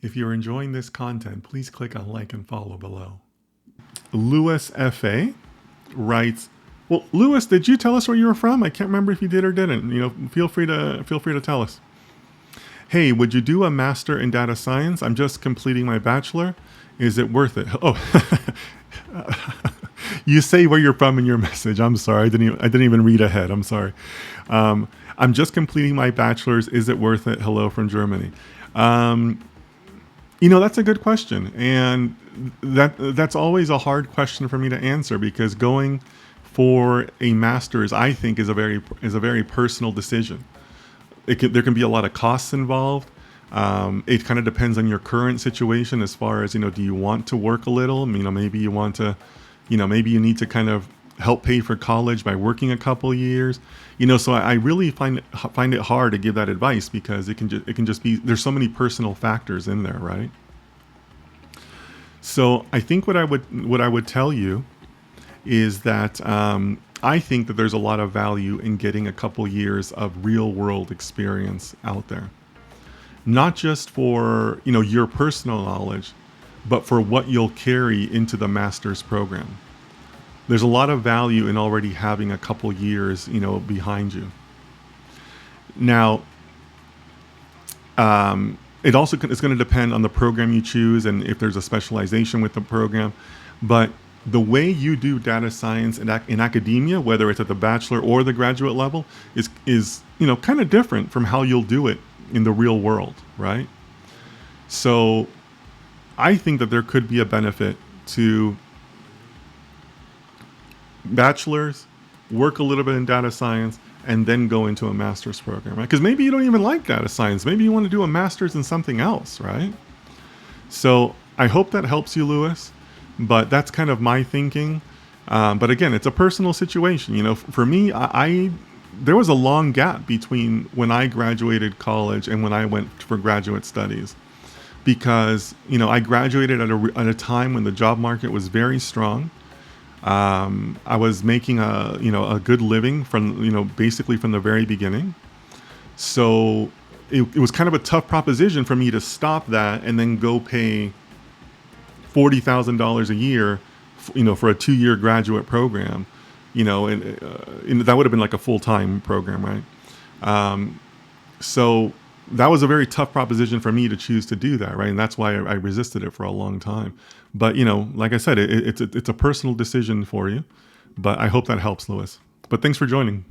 If you're enjoying this content, please click on like and follow below. Lewis FA writes, well, Lewis, did you tell us where you were from? I can't remember if you did or didn't. Feel free to tell us. Hey, would you do a master in data science? I'm just completing my bachelor. Is it worth it? Oh, you say where you're from in your message. I'm sorry. I didn't even read ahead. I'm sorry. I'm just completing my bachelor's. Is it worth it? Hello from Germany. That's a good question. And that's always a hard question for me to answer, because going for a master's, I think, is a very personal decision. There can be a lot of costs involved. It kind of depends on your current situation as far as, do you want to work a little? Maybe you want to, maybe you need to kind of help pay for college by working a couple years. So I really find it hard to give that advice, because it can just be, there's so many personal factors in there, right? So I think what I would tell you is that I think that there's a lot of value in getting a couple years of real world experience out there. Not just for, your personal knowledge, but for what you'll carry into the master's program. There's a lot of value in already having a couple years, behind you. Now, it also it's going to depend on the program you choose and if there's a specialization with the program. But the way you do data science in academia, whether it's at the bachelor or the graduate level, is kind of different from how you'll do it in the real world, right? So I think that there could be a benefit to bachelor's, work a little bit in data science, and then go into a master's program, right? Because maybe you don't even like data science. Maybe you want to do a master's in something else, right? So I hope that helps you, Lewis. But that's kind of my thinking. But again, it's a personal situation. For me, there was a long gap between when I graduated college and when I went for graduate studies, because I graduated at a time when the job market was very strong. I was making a good living from basically from the very beginning. So it was kind of a tough proposition for me to stop that and then go pay $40,000 a year, for a 2-year graduate program, and that would have been like a full-time program, right? So that was a very tough proposition for me to choose to do that, right? And that's why I resisted it for a long time. But like I said, it's a personal decision for you. But I hope that helps, Lewis. But thanks for joining.